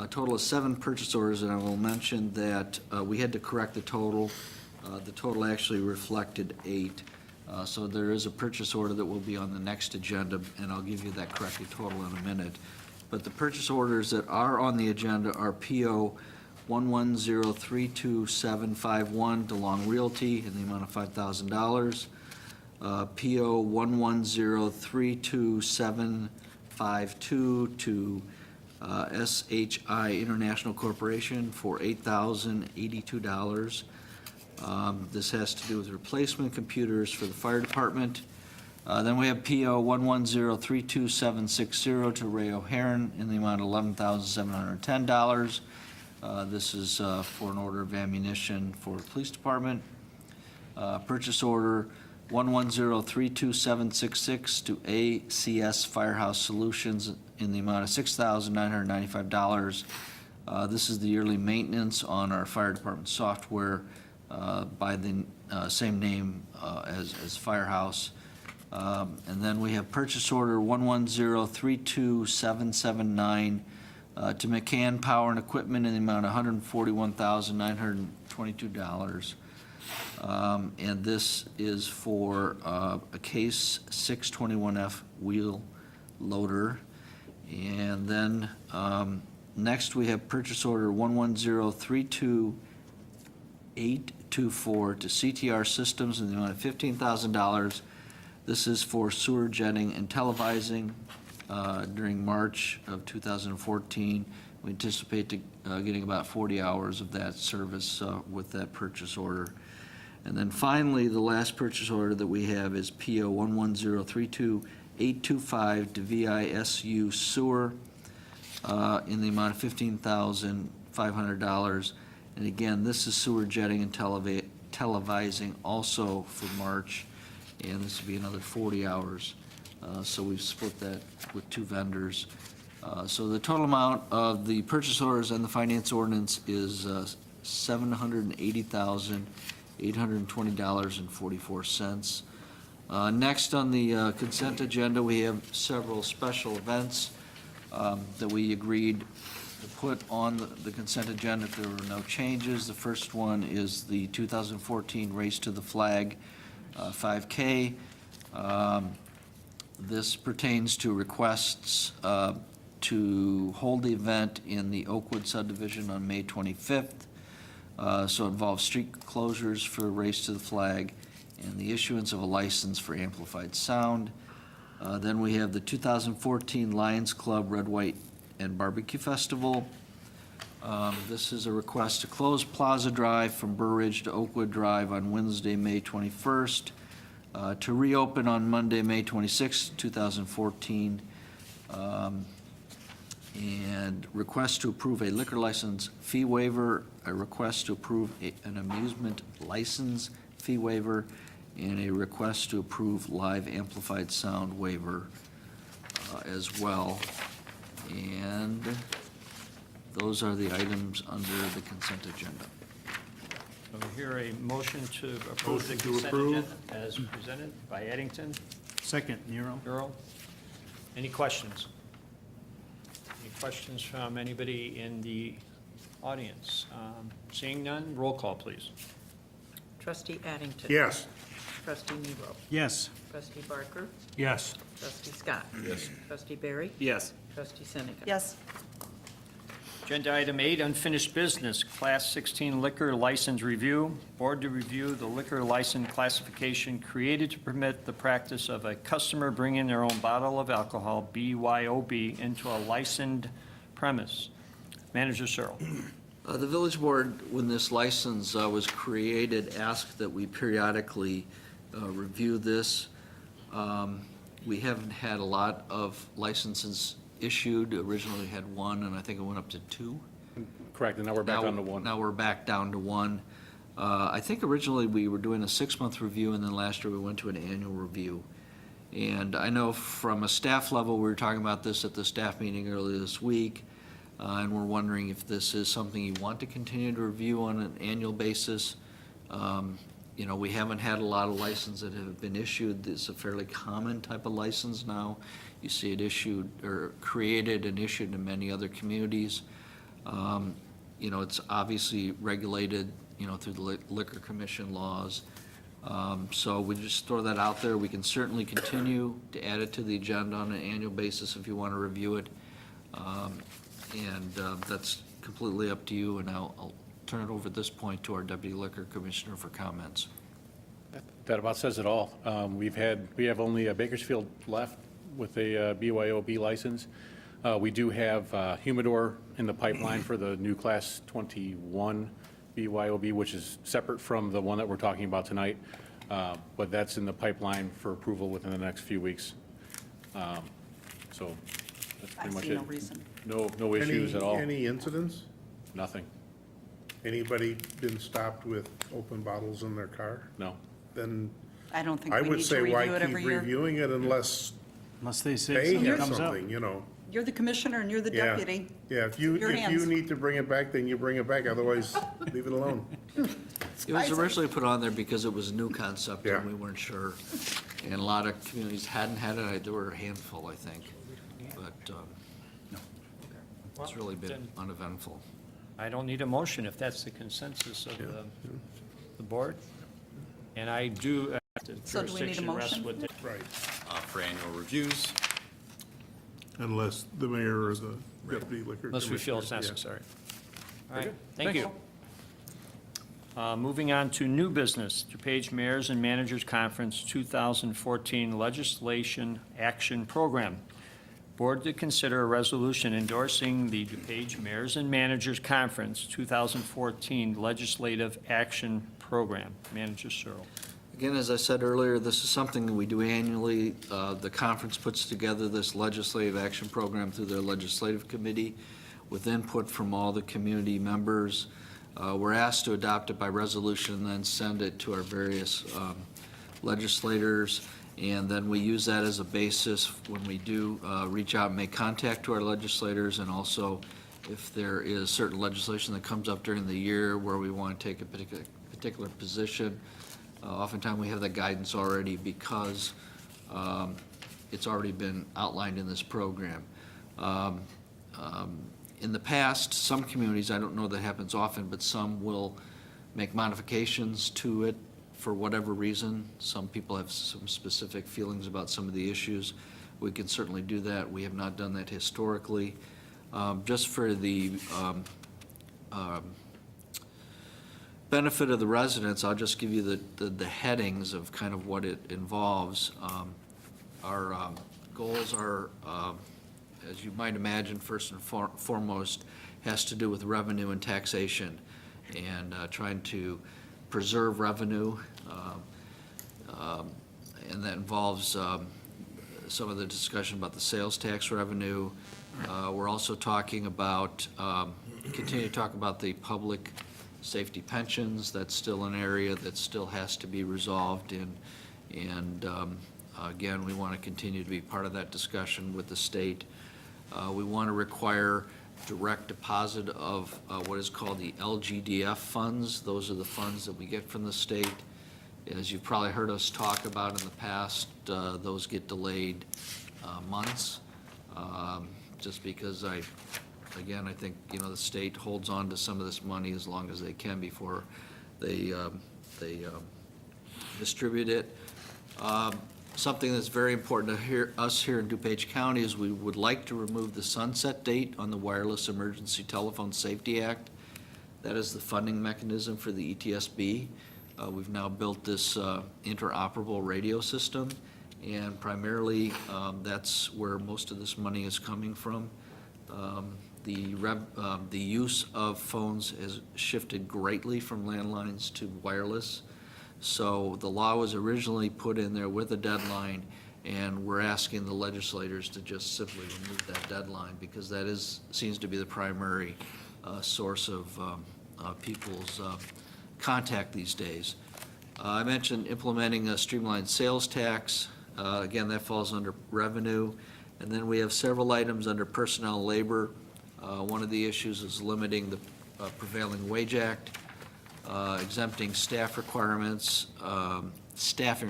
total of 7 purchase orders, and I will mention that we had to correct the total. The total actually reflected 8. So there is a purchase order that will be on the next agenda, and I'll give you that corrected total in a minute. But the purchase orders that are on the agenda are PO 11032751 DeLong Realty in the amount of $5,000. PO 11032752 to SHI International Corporation for $8,082. This has to do with replacement computers for the fire department. Then we have PO 11032760 to Ray O'Haron in the amount of $11,710. This is for an order of ammunition for the police department. Purchase order 11032766 to ACS Firehouse Solutions in the amount of $6,995. This is the yearly maintenance on our fire department software by the same name as Firehouse. And then we have purchase order 11032779 to McCann Power and Equipment in the amount of $141,922. And this is for a Case 621F wheel loader. And then next we have purchase order 11032824 to CTR Systems in the amount of $15,000. This is for sewer jetting and televising during March of 2014. We anticipate getting about 40 hours of that service with that purchase order. And then finally, the last purchase order that we have is PO 11032825 to VISU Sewer in the amount of $15,500. And again, this is sewer jetting and televising also for March, and this will be another 40 hours. So we've split that with two vendors. So the total amount of the purchase orders and the finance ordinance is $780,820.44. Next on the consent agenda, we have several special events that we agreed to put on the consent agenda if there were no changes. The first one is the 2014 Race to the Flag 5K. This pertains to requests to hold the event in the Oakwood subdivision on May 25th. So it involves street closures for Race to the Flag and the issuance of a license for amplified sound. Then we have the 2014 Lions Club Red, White, and Barbecue Festival. This is a request to close Plaza Drive from Burr Ridge to Oakwood Drive on Wednesday, May 21st, to reopen on Monday, May 26th, 2014. And request to approve a liquor license fee waiver, a request to approve an amusement license fee waiver, and a request to approve live amplified sound waiver as well. And those are the items under the consent agenda. So we hear a motion to approve the Motion to consent approve. agenda as presented by Addington. Second, Nero. Earl. Any questions? Any questions from anybody in the audience? Seeing none, roll call, please. Trustee Addington. Yes. Trustee Nero. Yes. Trustee Barker. Yes. Trustee Scott. Yes. Trustee Barry. Yes. Trustee Seneca. Yes. Agenda item 8, unfinished business, Class 16 liquor license review. Board to review the liquor license classification created to permit the practice of a customer bringing their own bottle of alcohol, BYOB, into a licensed premise. Manager Searle. The village board, when this license was created, asked that we periodically review this. We haven't had a lot of licenses issued. Originally had one, and I think it went up to 2. Correct, and now we're back down to 1. Now we're back down to 1. I think originally we were doing a 6-month review, and then last year we went to an annual review. And I know from a staff level, we were talking about this at the staff meeting earlier this week, and we're wondering if this is something you want to continue to review on an annual basis. You know, we haven't had a lot of licenses that have been issued. It's a fairly common type of license now. You see it issued or created and issued in many other communities. You know, it's obviously regulated, you know, through the Liquor Commission laws. So we just throw that out there. We can certainly continue to add it to the agenda on an annual basis if you want to review it. That's completely up to you, and I'll turn it over at this point to our Deputy Liquor Commissioner for comments. That about says it all. We have only Bakersfield left with a BYOB license. We do have Humidor in the pipeline for the new Class 21 BYOB, which is separate from the one that we're talking about tonight, but that's in the pipeline for approval within the next few weeks. So that's I pretty much see it. no reason. No issues at all. Any incidents? Nothing. Anybody been stopped with open bottles in their car? No. Then I don't think I we would need to say why review it keep every year. reviewing it unless They say they something have comes up. something, you know? You're the commissioner and you're the Yeah. deputy. Yeah, if you Your hands. need to bring it back, then you bring it back, otherwise leave it alone. It was originally put on there because it was a new concept and Yeah. we weren't sure. And a lot of communities hadn't had it. There were a handful, I think. But it's really been Then uneventful. I don't need a motion if that's the consensus of the board. And I do, the So do we need a jurisdiction rests motion? with the Right. For annual reviews. Unless the mayor or the deputy liquor unless we feel it's commissioner, yeah. necessary. All right, Okay. thank you. Moving on to new business, DuPage Mayors and Managers Conference 2014 Legislation Action Program. Board to consider a resolution endorsing the DuPage Mayors and Managers Conference 2014 Legislative Action program. Manager Searle. Again, as I said earlier, this is something that we do annually. The conference puts together this legislative action program through their legislative committee with input from all the community members. We're asked to adopt it by resolution and then send it to our various legislators. And then we use that as a basis when we do reach out and make contact to our legislators, and also if there is certain legislation that comes up during the year where we want to take a particular position. Oftentimes we have that guidance already because it's already been outlined in this program. In the past, some communities, I don't know that happens often, but some will make modifications to it for whatever reason. Some people have some specific feelings about some of the issues. We can certainly do that. We have not done that historically. Just for the benefit of the residents, I'll just give you the headings of kind of what it involves. Our goals are, as you might imagine, first and foremost, has to do with revenue and taxation and trying to preserve revenue. And that involves some of the discussion about the sales tax revenue. We're also talking about, continue to talk about the public safety pensions. That's still an area that still has to be resolved in. And again, we want to continue to be part of that discussion with the state. We want to require direct deposit of what is called the LGDF funds. Those are the funds that we get from the state. As you've probably heard us talk about in the past, those get delayed months, just because I think, the state holds on to some of this money as long as they can before they distribute it. Something that's very important to us here in DuPage County is we would like to remove the sunset date on the Wireless Emergency Telephone Safety Act. That is the funding mechanism for the ETSB. We've now built this interoperable radio system, and primarily that's where most of this money is coming from. The use of phones has shifted greatly from landlines to wireless. So the law was originally put in there with a deadline, and we're asking the legislators to just simply remove that deadline because that seems to be the primary source of people's contact these days. I mentioned implementing a streamlined sales tax. Again, that falls under revenue. And then we have several items under personnel and labor. One of the issues is limiting the Prevailing Wage Act, exempting staffing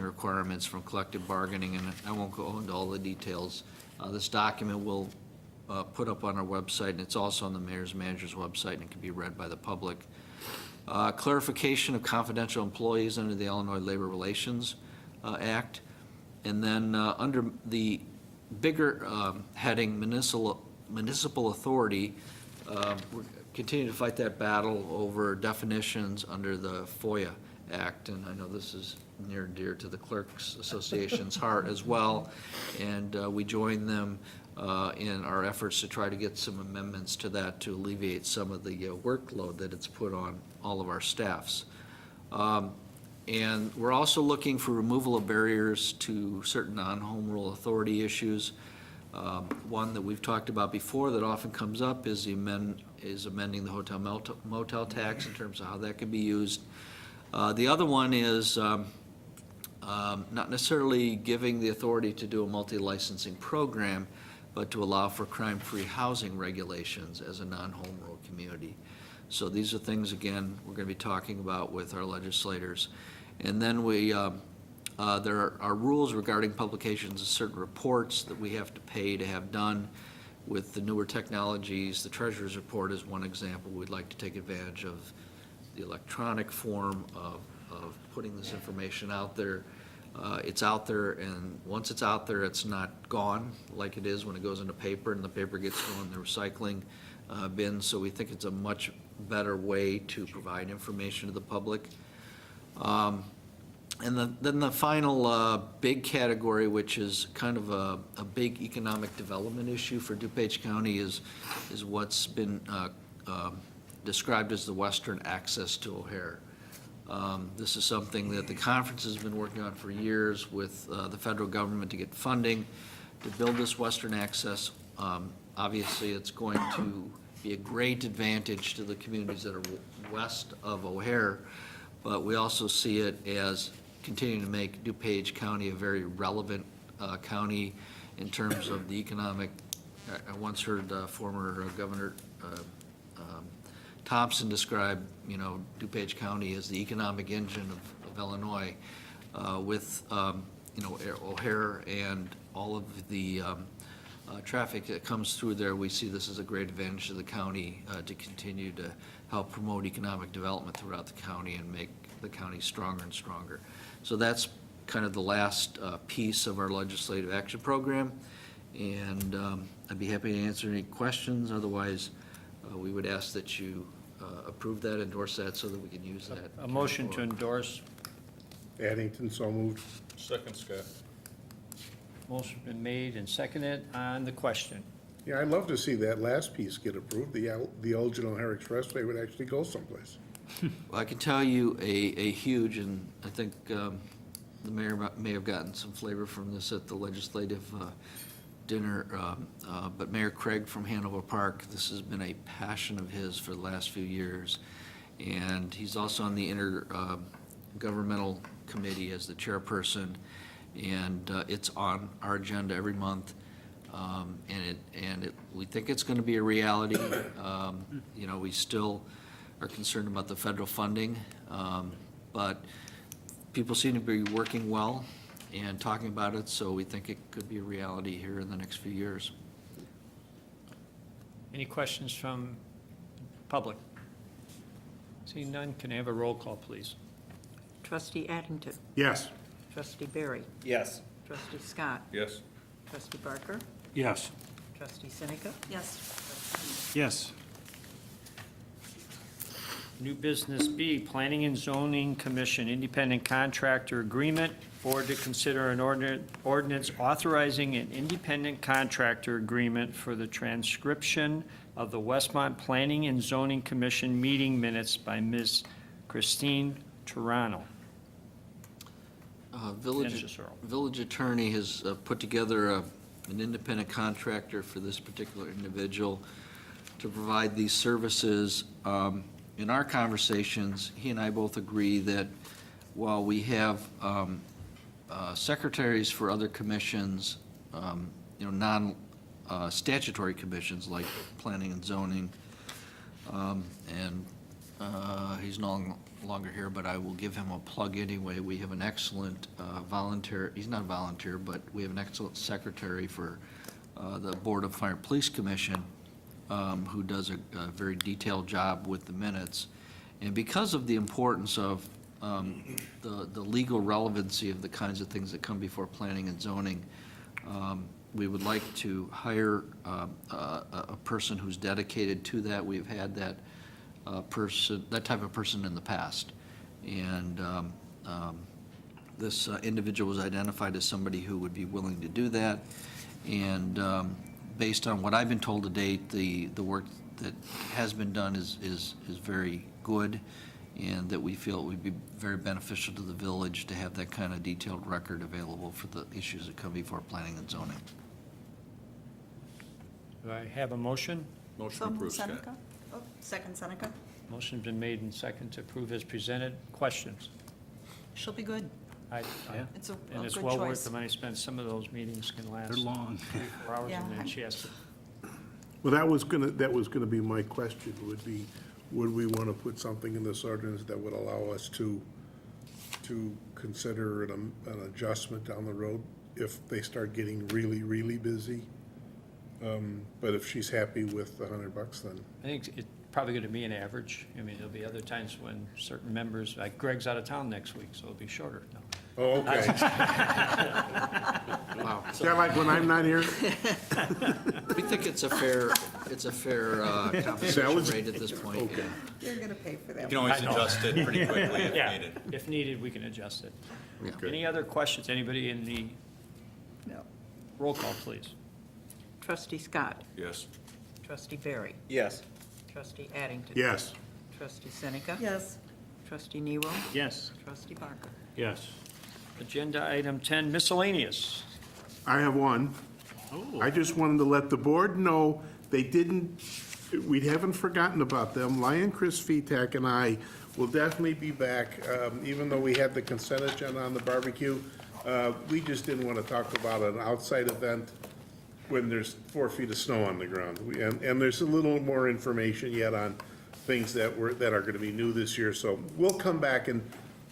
requirements from collective bargaining, and I won't go into all the details. This document we'll put up on our website, and it's also on the mayor's manager's website, and it can be read by the public. Clarification of confidential employees under the Illinois Labor Relations Act. And then under the bigger heading, municipal authority, we're continuing to fight that battle over definitions under the FOIA Act, and I know this is near and dear to the Clerks Association's heart as well, and we join them in our efforts to try to get some amendments to that to alleviate some of the workload that it's put on all of our staffs. And we're also looking for removal of barriers to certain non-home rule authority issues. One that we've talked about before that often comes up is amending the hotel motel tax in terms of how that can be used. The other one is not necessarily giving the authority to do a multi-licensing program, but to allow for crime-free housing regulations as a non-home rule community. So these are things, again, we're going to be talking about with our legislators. And then there are rules regarding publications of certain reports that we have to pay to have done with the newer technologies. The Treasurer's report is one example. We'd like to take advantage of the electronic form of putting this information out there. It's out there, and once it's out there, it's not gone like it is when it goes into paper, and the paper gets thrown in the recycling bin. So we think it's a much better way to provide information to the public. And then the final big category, which is kind of a big economic development issue for DuPage County, is what's been described as the western access to O'Hare. This is something that the conference has been working on for years with the federal government to get funding to build this western access. Obviously, it's going to be a great advantage to the communities that are west of O'Hare, but we also see it as continuing to make DuPage County a very relevant county in terms of the economic. I once heard former Governor Thompson describe, DuPage County as the economic engine of Illinois, with, O'Hare and all of the traffic that comes through there. We see this as a great advantage to the county to continue to help promote economic development throughout the county and make the county stronger and stronger. So that's kind of the last piece of our legislative action program. And I'd be happy to answer any questions. Otherwise, we would ask that you approve that, endorse that, so that we can use that. A motion to endorse. Addington, so moved. Second, Scott. Motion been made and seconded on the question. Yeah, I'd love to see that last piece get approved. The Elgin O'Hare Expressway would actually go someplace. Well, I can tell you a huge, and I think the mayor may have gotten some flavor from this at the legislative dinner, but Mayor Craig from Hanover Park, this has been a passion of his for the last few years. And he's also on the intergovernmental committee as the chairperson, and it's on our agenda every month. We think it's going to be a reality. We still are concerned about the federal funding, but people seem to be working well and talking about it, so we think it could be a reality here in the next few years. Any questions from public? Seeing none, can I have a roll call, please? Trustee Addington. Yes. Trustee Barry. Yes. Trustee Scott. Yes. Trustee Barker. Yes. Trustee Seneca. Yes. Yes. New business B, Planning and Zoning Commission Independent Contractor Agreement. Board to consider an ordinance authorizing an independent contractor agreement for the transcription of the Westmont Planning and Zoning Commission meeting minutes by Ms. Christine Toronto. Village attorney has put together an independent contractor for this particular individual to provide these services. In our conversations, he and I both agree that while we have secretaries for other commissions, non-statutory commissions like planning and zoning, and he's no longer here, but I will give him a plug anyway. We have an excellent volunteer, he's not a volunteer, but we have an excellent secretary for the Board of Fire and Police Commission, who does a very detailed job with the minutes. And because of the importance of the legal relevancy of the kinds of things that come before planning and zoning, we would like to hire a person who's dedicated to that. We've had that type of person in the past. And this individual was identified as somebody who would be willing to do that. And based on what I've been told to date, the work that has been done is very good, and that we feel it would be very beneficial to the village to have that kind of detailed record available for the issues that come before planning and zoning. Do I have a motion? So moved, Seneca. Oh, second, Seneca. Motion's been made and second to approve as presented. Questions? She'll be good. It's a And it's good well worth choice. the money spent. Some of those meetings can last. They're long. 3 or 4 hours, Yeah. and then she has to. Well, that was gonna be my question, would we want to put something in this ordinance that would allow us to consider an adjustment down the road if they start getting really, really busy? But if she's happy with the $100, then. I think it's probably going to be an average. I mean, there'll be other times when certain members, like Greg's out of town next week, so it'll be shorter. No. Oh, okay. Wow. Is that like when I'm not here? We think it's a fair compensation rate at this point. Okay. You're going to pay for that. You can always adjust it pretty quickly if Yeah, needed. if needed, we can adjust it. Yeah. Any other questions? Anybody in the No. roll call, please? Trustee Scott. Yes. Trustee Barry. Yes. Trustee Addington. Yes. Trustee Seneca. Yes. Trustee Nero? Yes. Trustee Barker? Yes. Agenda item 10, miscellaneous. I have one. I just wanted to let the board know they didn't, we haven't forgotten about them. Lion Chris Vitak and I will definitely be back, even though we had the consent agenda on the barbecue. We just didn't want to talk about an outside event when there's 4 feet of snow on the ground. And there's a little more information yet on things that are going to be new this year. So we'll come back and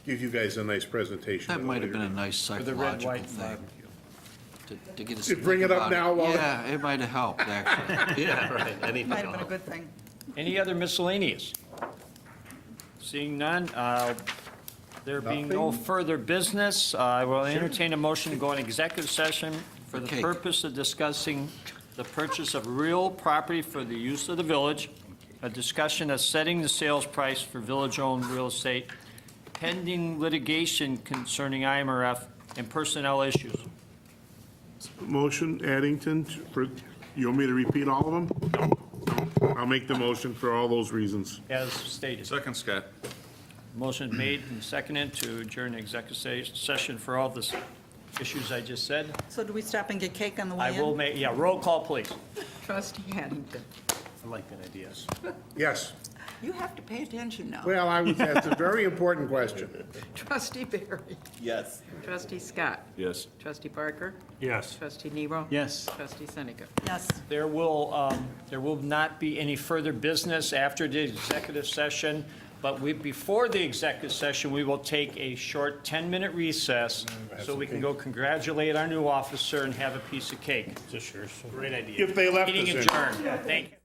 give you guys a nice presentation. That might have been a nice For the red, psychological white thing. barbecue. To get us You to bring think it up about now while- Yeah, it might have helped, actually. Yeah, right, anything. Might have been a good thing. Any other miscellaneous? Seeing none, there being no Nothing? further business, I will entertain a motion to go in executive session for the Cake. purpose of discussing the purchase of real property for the use of the village, a discussion of setting the sales price for village-owned real estate, pending litigation concerning IMRF, and personnel issues. Motion, Addington, you want me to repeat all of them? I'll make the motion for all those reasons. As stated. Second, Scott. Motion made and seconded to adjourn the executive session for all the issues I just said. So do we stop and get cake on the way I in? will make, yeah, roll call, please. Trustee Addington? I like that idea. Yes. You have to pay attention now. Well, that's a very important question. Trustee Barry? Yes. Trustee Scott? Yes. Trustee Parker? Yes. Trustee Nero? Yes. Trustee Seneca? Yes. There will not be any further business after the executive session, but before the executive session, we will take a short 10-minute recess so we can go congratulate our new officer and have a piece of cake. Is this yours? Great idea. If they left us Meeting in. adjourned. Thank you.